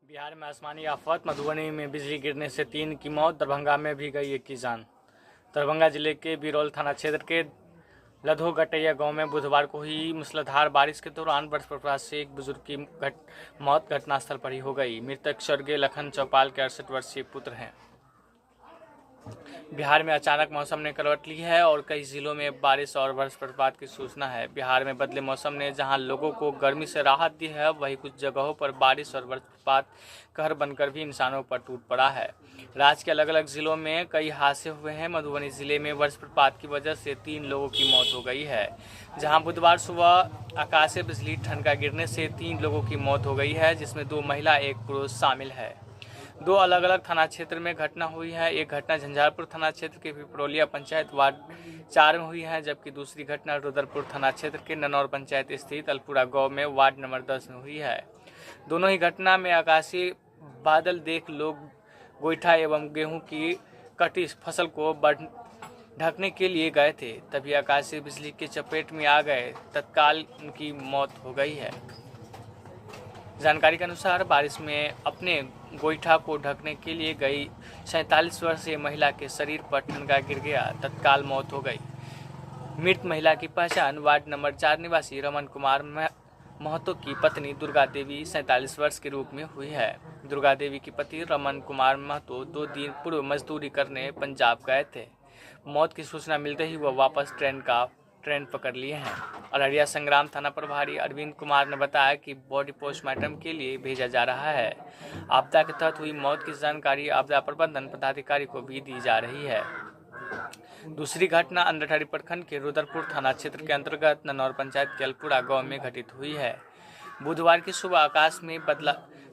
बिहार में आसमानी आफत, मधुबनी में बिजली गिरने से 3 की मौत, दरभंगा में भी गई 1 की जान। दरभंगा जिले के बिरौल थाना क्षेत्र के लधोगटैया गांव में बुधवार को हुई मूसलाधार बारिश के दौरान वज्रपात से एक बुजुर्ग की मौत घटनास्थल पर ही हो गई। मृतक स्वर्गीय लखन चौपाल के 68 वर्षीय पुत्र हैं। बिहार में अचानक मौसम ने करवट ली है और कई जिलों में बारिश और वज्रपात की सूचना है। बिहार में बदले मौसम ने जहां लोगों को गर्मी से राहत दी है, वहीं कुछ जगहों पर बारिश और वज्रपात कहर बनकर भी इंसानों पर टूट पड़ा है। राज्य के अलग अलग जिलों में कई हादसे हुए हैं। मधुबनी जिले में वज्रपात की वजह से 3 लोगों की मौत हो गई है, जहां बुधवार सुबह आकाशीय बिजली ठनका गिरने से 3 लोगों की मौत हो गई है, जिसमें 2 महिला 1 पुरुष शामिल है। 2 अलग अलग थाना क्षेत्र में घटना हुई है। एक घटना झंझारपुर थाना क्षेत्र के पिपरोलिया पंचायत वार्ड 4 में हुई है, जबकि दूसरी घटना रुद्रपुर थाना क्षेत्र के ननौर पंचायत स्थित अलपुरा गांव में वार्ड नंबर 10 में हुई है। दोनों ही घटना में आकाशीय बादल देख लोग गोईठा एवं गेहूं की कटी फसल को ढकने के लिए गए थे, तभी आकाशीय बिजली की चपेट में आ गए। तत्काल उनकी मौत हो गई है। जानकारी के अनुसार बारिश में अपने गोईठा को ढकने के लिए गई 47 वर्षीय महिला के शरीर पर ठनका गिर गया, तत्काल मौत हो गई। मृत महिला की पहचान वार्ड नंबर 4 निवासी रमन कुमार महतो की पत्नी दुर्गा देवी 47 वर्ष के रूप में हुई है। दुर्गा देवी की पति रमन कुमार महतो 2 दिन पूर्व मजदूरी करने पंजाब गए थे। मौत की सूचना मिलते ही वह वापस ट्रेन पकड़ लिए हैं। अररिया संग्राम थाना प्रभारी अरविंद कुमार ने बताया कि बॉडी पोस्टमार्टम के लिए भेजा जा रहा है। आपदा के तहत हुई मौत की जानकारी आपदा प्रबंधन पदाधिकारी को भी दी जा रही है। दूसरी घटना अंधेठारी प्रखंड के रुद्रपुर थाना क्षेत्र के अंतर्गत ननौर पंचायत के अलपुरा गांव में घटित हुई है। बुधवार की सुबह आकाश में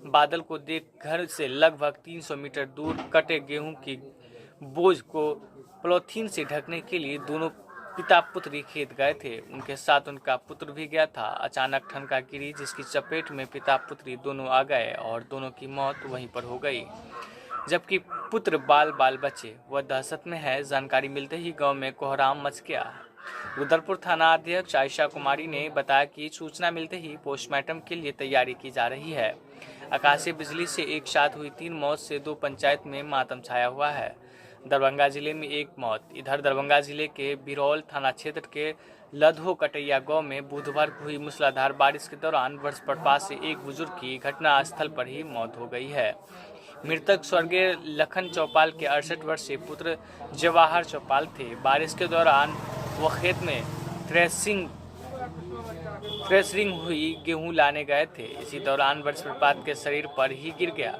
बादल को देख घर से लगभग 300 मीटर दूर कटे गेहूं की बोझ को पॉलीथीन से ढकने के लिए दोनों पिता पुत्री खेत गए थे। उनके साथ उनका पुत्र भी गया था। अचानक ठनका गिरी, जिसकी चपेट में पिता पुत्री दोनों आ गए और दोनों की मौत वहीं पर हो गई, जबकि पुत्र बाल बचे। वह दहशत में है। जानकारी मिलते ही गांव में कोहराम मच गया। रुद्रपुर थाना अध्यक्ष आयशा कुमारी ने बताया कि सूचना मिलते ही पोस्टमार्टम के लिए तैयारी की जा रही है। आकाशीय बिजली से एक साथ हुई 3 मौत से 2 पंचायत में मातम छाया हुआ है। दरभंगा जिले में 1 मौत। इधर दरभंगा जिले के बिरौल थाना क्षेत्र के लधोगटैया गांव में बुधवार को हुई मूसलाधार बारिश के दौरान वज्रपात से एक बुजुर्ग की घटनास्थल पर ही मौत हो गई है। मृतक स्वर्गीय लखन चौपाल के 68 वर्षीय पुत्र जवाहर चौपाल थे। बारिश के दौरान वह खेत में थ्रेशरिंग हुई गेहूं लाने गए थे। इसी दौरान वज्रपात के शरीर पर ही गिर गया,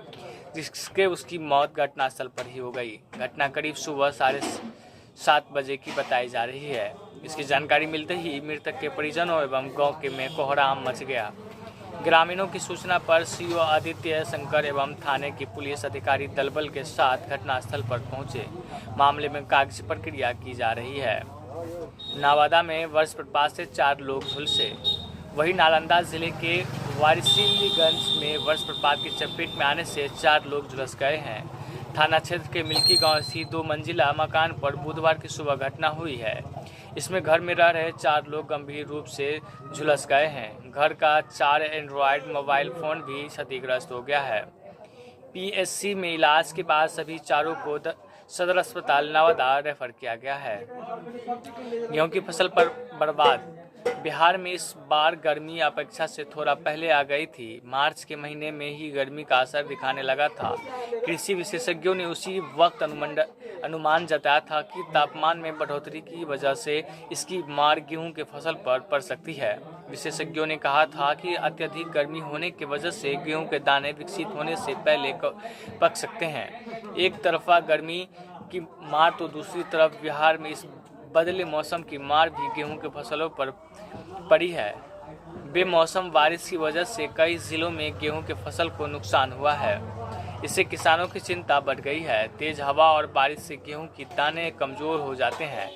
जिसके उसकी मौत घटनास्थल पर ही हो गई। घटना करीब सुबह 7:30 बजे की बताई जा रही है। इसकी जानकारी मिलते ही मृतक के परिजनों एवं गांव के में कोहराम मच गया। ग्रामीणों की सूचना पर सीओ आदित्य शंकर एवं थाने की पुलिस अधिकारी दलबल के साथ घटनास्थल पर पहुंचे। मामले में कागजी प्रक्रिया की जा रही है। नवादा में वज्रपात से 4 लोग झुलसे। वहीं नालंदा जिले के वारिसलीगंज में वज्रपात की चपेट में आने से 4 लोग झुलस गए हैं। थाना क्षेत्र के मिल्की गांव स्थित 2 मंजिला मकान पर बुधवार की सुबह घटना हुई है। इसमें घर में रह रहे 4 लोग गंभीर रूप से झुलस गए हैं। घर का 4 एंड्रॉयड मोबाइल फोन भी क्षतिग्रस्त हो गया है। पीएचसी में इलाज के बाद सभी चारों को सदर अस्पताल नवादा रेफर किया गया है। गेहूं की फसल पर बर्बाद। बिहार में इस बार गर्मी अपेक्षा से थोड़ा पहले आ गई थी। मार्च के महीने में ही गर्मी का असर दिखाने लगा था। कृषि विशेषज्ञों ने उसी वक्त अनुमान जताया था कि तापमान में बढ़ोतरी की वजह से इसकी मार गेहूं के फसल पर पड़ सकती है। विशेषज्ञों ने कहा था कि अत्यधिक गर्मी होने की वजह से गेहूं के दाने विकसित होने से पहले पक सकते हैं। एक तरफा गर्मी की मार तो दूसरी तरफ बिहार में इस बदले मौसम की मार भी गेहूं के फसलों पर पड़ी है। बेमौसम बारिश की वजह से कई जिलों में गेहूं के फसल को नुकसान हुआ है। इससे किसानों की चिंता बढ़ गई है। तेज हवा और बारिश से गेहूं की दाने कमजोर हो जाते हैं,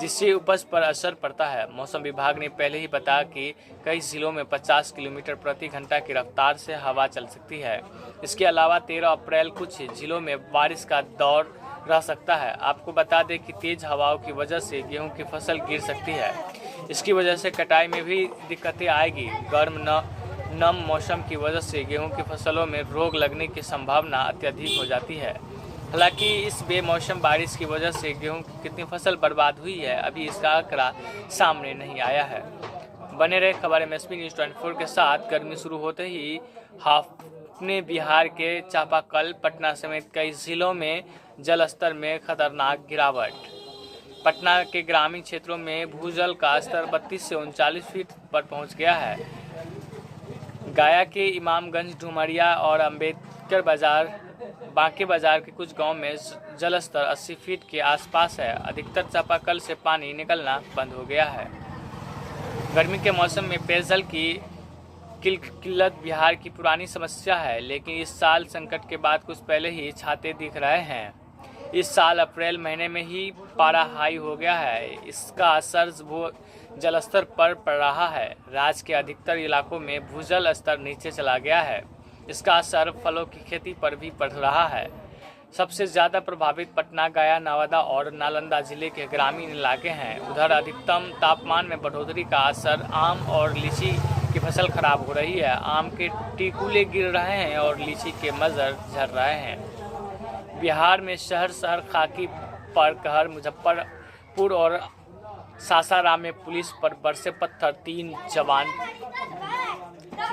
जिससे उपज पर असर पड़ता है। मौसम विभाग ने पहले ही बताया कि कई जिलों में 50 किलोमीटर प्रति घंटा की रफ्तार से हवा चल सकती है। इसके अलावा 13 अप्रैल कुछ जिलों में बारिश का दौर रह सकता है। आपको बता दें कि तेज हवाओं की वजह से गेहूं की फसल गिर सकती है। इसकी वजह से कटाई में भी दिक्कतें आएगी। गर्म नम मौसम की वजह से गेहूं की फसलों में रोग लगने की संभावना अत्यधिक हो जाती है। हालांकि इस बेमौसम बारिश की वजह से गेहूं की कितनी फसल बर्बाद हुई है, अभी इसका आंकड़ा सामने नहीं आया है। बने रहे खबर MSP न्यूज़ 24 के साथ। गर्मी शुरू होते ही हाफने बिहार के चापाकल, पटना समेत कई जिलों में जलस्तर में खतरनाक गिरावट। पटना के ग्रामीण क्षेत्रों में भूजल का स्तर 32 से 39 फीट पर पहुंच गया है। गया के इमामगंज, डुमरिया और अंबेडकर बाजार, बांके बाजार के कुछ गांव में जलस्तर 80 फीट के आसपास है। अधिकतर चापाकल से पानी निकलना बंद हो गया है। गर्मी के मौसम में पेयजल की किल्लत बिहार की पुरानी समस्या है, लेकिन इस साल संकट के बाद कुछ पहले ही छाते दिख रहे हैं। इस साल अप्रैल महीने में ही पारा हाई हो गया है। इसका असर जलस्तर पर पड़ रहा है। राज्य के अधिकतर इलाकों में भूजल स्तर नीचे चला गया है। इसका असर फलों की खेती पर भी पड़ रहा है। सबसे ज़्यादा प्रभावित पटना, गया, नवादा और नालंदा जिले के ग्रामीण इलाके हैं। उधर अधिकतम तापमान में बढ़ोतरी का असर आम और लीची की फसल खराब हो रही है। आम के टिकुले गिर रहे हैं और लीची के मजर झड़ रहे हैं। बिहार में शहर शहर खाकी पर कहर। मुजफ्फरपुर और सासाराम में पुलिस पर बरसे पत्थर, 3 जवान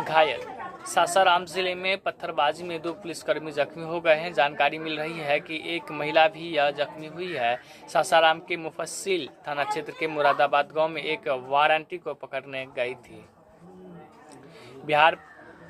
घायल। सासाराम जिले में पत्थरबाजी में 2 पुलिसकर्मी जख्मी हो गए हैं। जानकारी मिल रही है कि एक महिला भी यह जख्मी हुई है। सासाराम के मुफस्सिल थाना क्षेत्र के मुरादाबाद गांव में एक वारंटी को पकड़ने गई थी। बिहार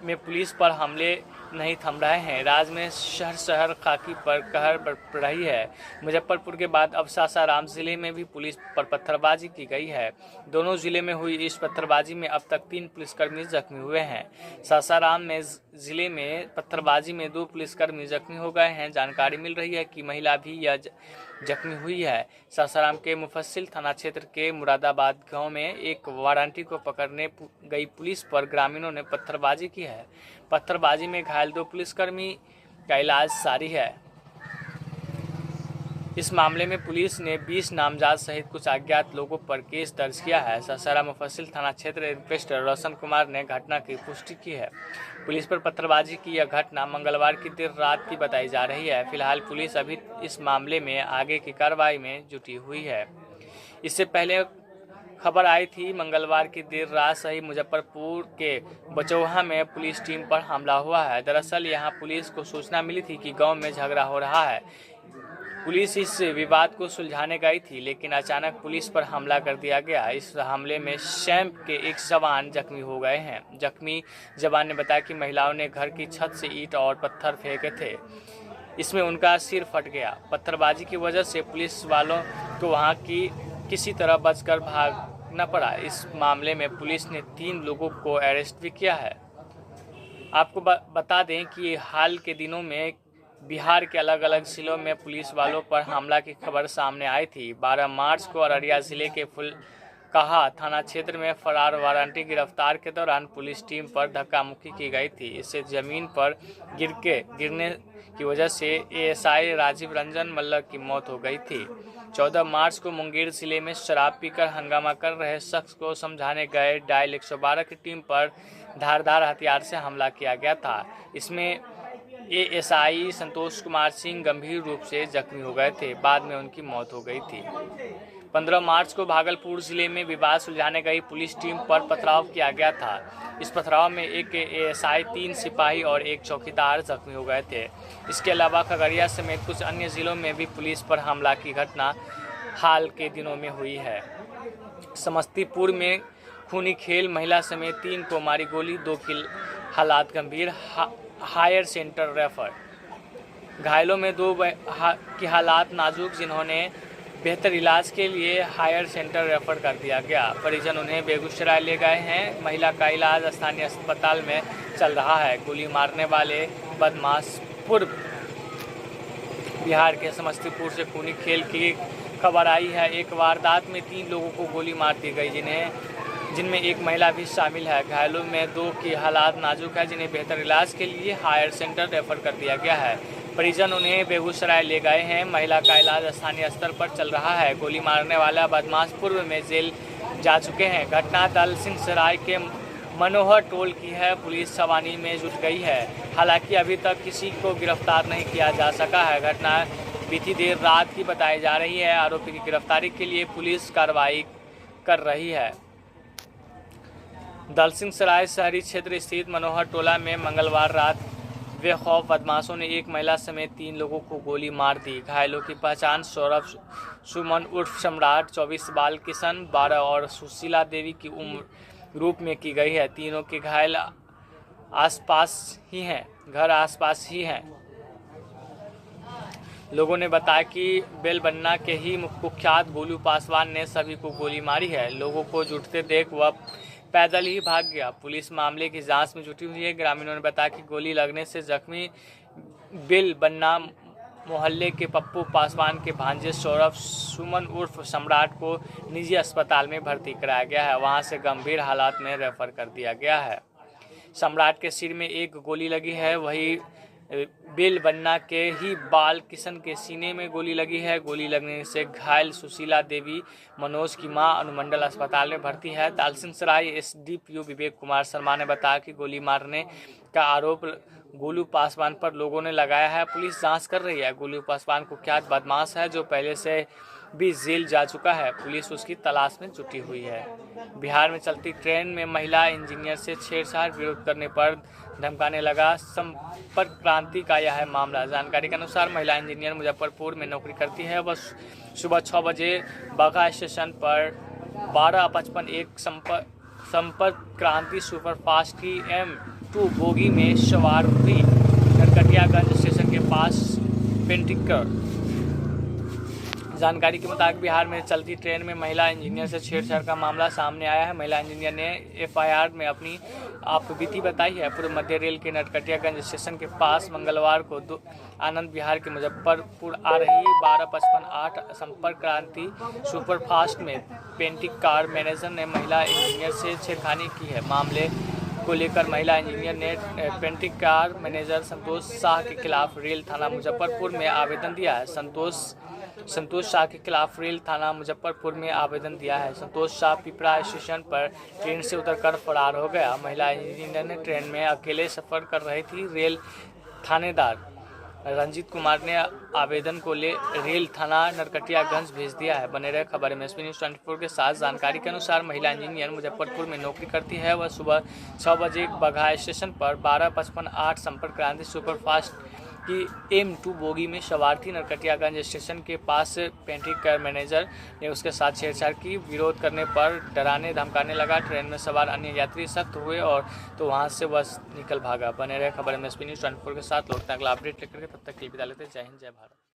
में पुलिस पर हमले नहीं थम रहे हैं। राज्य में शहर शहर खाकी पर कहर बढ़ रही है। मुजफ्फरपुर के बाद अब सासाराम जिले में भी पुलिस पर पत्थरबाजी की गई है। दोनों जिले में हुई इस पत्थरबाजी में अब तक 3 पुलिसकर्मी जख्मी हुए हैं। सासाराम में जिले में पत्थरबाजी में 2 पुलिसकर्मी जख्मी हो गए हैं। जानकारी मिल रही है कि महिला भी यह जख्मी हुई है। सासाराम के मुफस्सिल थाना क्षेत्र के मुरादाबाद गांव में एक वारंटी को पकड़ने गई पुलिस पर ग्रामीणों ने पत्थरबाजी की है। पत्थरबाजी में घायल 2 पुलिसकर्मी का इलाज जारी है। इस मामले में पुलिस ने 20 नामजद सहित कुछ अज्ञात लोगों पर केस दर्ज किया है। सासाराम मुफस्सिल थाना क्षेत्र इंस्पेक्टर रोशन कुमार ने घटना की पुष्टि की है। पुलिस पर पत्थरबाजी की यह घटना मंगलवार की देर रात की बताई जा रही है। फिलहाल पुलिस अभी इस मामले में आगे की कार्रवाई में जुटी हुई है। इससे पहले खबर आई थी मंगलवार की देर रात सही मुजफ्फरपुर के बचौहा में पुलिस टीम पर हमला हुआ है। दरअसल यहां पुलिस को सूचना मिली थी कि गांव में झगड़ा हो रहा है। पुलिस इस विवाद को सुलझाने गई थी, लेकिन अचानक पुलिस पर हमला कर दिया गया। इस हमले में सैंप के एक जवान जख्मी हो गए हैं। जख्मी जवान ने बताया कि महिलाओं ने घर की छत से ईंट और पत्थर फेंके थे। इसमें उनका सिर फट गया। पत्थरबाजी की वजह से पुलिस वालों को वहां की किसी तरह बचकर भागना पड़ा। इस मामले में पुलिस ने 3 लोगों को अरेस्ट भी किया है। आपको बता दें कि हाल के दिनों में बिहार के अलग अलग जिलों में पुलिस वालों पर हमला की खबर सामने आई थी। 12 मार्च को अररिया जिले के फुलकाहा थाना क्षेत्र में फरार वारंटी गिरफ्तार के दौरान पुलिस टीम पर धक्का-मुक्की की गई थी। इससे जमीन पर गिरने की वजह से ASI राजीव रंजन मल्ल की मौत हो गई थी। 14 मार्च को मुंगेर जिले में शराब पीकर हंगामा कर रहे शख्स को समझाने गए डायल 112 की टीम पर धारदार हथियार से हमला किया गया था। इसमें ASI संतोष कुमार सिंह गंभीर रूप से जख्मी हो गए थे। बाद में उनकी मौत हो गई थी। 15 मार्च को भागलपुर जिले में विवाद सुलझाने गई पुलिस टीम पर पथराव किया गया था। इस पथराव में एक ASI, 3 सिपाही और 1 चौकीदार जख्मी हो गए थे। इसके अलावा खगड़िया समेत कुछ अन्य जिलों में भी पुलिस पर हमला की घटना हाल के दिनों में हुई है। समस्तीपुर में खूनी खेल, महिला समेत 3 को मारी गोली, 2 की हालात गंभीर, हायर सेंटर रेफर। घायलों में 2 की हालात नाजुक, जिन्होंने बेहतर इलाज के लिए हायर सेंटर रेफर कर दिया गया। परिजन उन्हें बेगूसराय ले गए हैं। महिला का इलाज स्थानीय अस्पताल में चल रहा है। गोली मारने वाले बदमाश पूर्व बिहार के समस्तीपुर से खूनी खेल की खबर आई है। एक वारदात में 3 लोगों को गोली मार दी गई, जिनमें एक महिला भी शामिल है। घायलों में 2 की हालात नाजुक है, जिन्हें बेहतर इलाज के लिए हायर सेंटर रेफर कर दिया गया है। परिजन उन्हें बेगूसराय ले गए हैं। महिला का इलाज स्थानीय स्तर पर चल रहा है। गोली मारने वाला बदमाश पूर्व में जेल जा चुके हैं। घटना दलसिंहसराय के मनोहर टोल की है। पुलिस छानबीन में जुट गई है। हालांकि अभी तक किसी को गिरफ्तार नहीं किया जा सका है। घटना बीती देर रात की बताई जा रही है। आरोपी की गिरफ्तारी के लिए पुलिस कार्रवाई कर रही है। दलसिंहसराय शहरी क्षेत्र स्थित मनोहर टोला में मंगलवार रात बेखौफ बदमाशों ने एक महिला समेत 3 लोगों को गोली मार दी। घायलों की पहचान सौरभ सुमन उर्फ सम्राट 24, बाल किशन 12 और सुशीला देवी की उम्र रूप में की गई है। तीनों के घायल आसपास ही हैं। लोगों ने बताया कि बेलबन्ना के ही कुख्यात गोलू पासवान ने सभी को गोली मारी है। लोगों को जुटते देख वह पैदल ही भाग गया। पुलिस मामले की जांच में जुटी हुई है। ग्रामीणों ने बताया कि गोली लगने से जख्मी बेलबन्ना मोहल्ले के पप्पू पासवान के भांजे सौरभ सुमन उर्फ सम्राट को निजी अस्पताल में भर्ती कराया गया है। वहां से गंभीर हालात में रेफर कर दिया गया है। सम्राट के सिर में एक गोली लगी है, वही बेलबन्ना के ही बाल किशन के सीने में गोली लगी है। गोली लगने से घायल सुशीला देवी मनोज की मां अनुमंडल अस्पताल में भर्ती है। दलसिंहसराय एसडीपीओ विवेक कुमार शर्मा ने बताया कि गोली मारने का आरोप गोलू पासवान पर लोगों ने लगाया है। पुलिस जांच कर रही है। गोलू पासवान कुख्यात बदमाश है जो पहले से भी जेल जा चुका है। पुलिस उसकी तलाश में जुटी हुई है। बिहार में चलती ट्रेन में महिला इंजीनियर से छेड़छाड़, विरोध करने पर धमकाने लगा। संपर्क क्रांति का यह है मामला। जानकारी के अनुसार महिला इंजीनियर मुजफ्फरपुर में नौकरी करती है। वह सुबह 6 बजे बगहा स्टेशन पर 12:55 एक संपर्क क्रांति सुपरफास्ट की M2 बोगी में सवार हुई। नरकटियागंज स्टेशन के पास पेंटिकर। जानकारी के मुताबिक बिहार में चलती ट्रेन में महिला इंजीनियर से छेड़छाड़ का मामला सामने आया है। महिला इंजीनियर ने FIR में अपनी आपबीती बताई है। पूर्व मध्य रेल के नरकटियागंज स्टेशन के पास मंगलवार को आनंद विहार के मुजफ्फरपुर आ रही 12:55 संपर्क क्रांति सुपरफास्ट में पेंटिक कार मैनेजर ने महिला इंजीनियर से छेड़खानी की है। मामले को लेकर महिला इंजीनियर ने पेंटिक कार मैनेजर संतोष शाह के खिलाफ रेल थाना मुजफ्फरपुर में आवेदन दिया है। संतोष शाह के खिलाफ रेल थाना मुजफ्फरपुर में आवेदन दिया है। संतोष शाह पिपरा स्टेशन पर ट्रेन से उतरकर फरार हो गया। महिला इंजीनियर ने ट्रेन में अकेले सफर कर रही थी। रेल थानेदार रंजीत कुमार ने आवेदन को ले रेल थाना नरकटियागंज भेज दिया है। बने रहे खबर में SP News 24 के साथ। जानकारी के अनुसार महिला इंजीनियर मुजफ्फरपुर में नौकरी करती है। वह सुबह 6 बजे बगहा स्टेशन पर 12:55 संपर्क क्रांति सुपरफास्ट की M2 बोगी में सवार थी। नरकटियागंज स्टेशन के पास पेंटिक कार मैनेजर ने उसके साथ छेड़छाड़ की। विरोध करने पर डराने धमकाने लगा। ट्रेन में सवार अन्य यात्री सख्त हुए और तो वहां से बस निकल भागा। बने रहे खबर में SP News 24 के साथ। लौटते अगला अपडेट लेकर, तब तक के लिए विदा लेते। जय हिंद, जय भारत।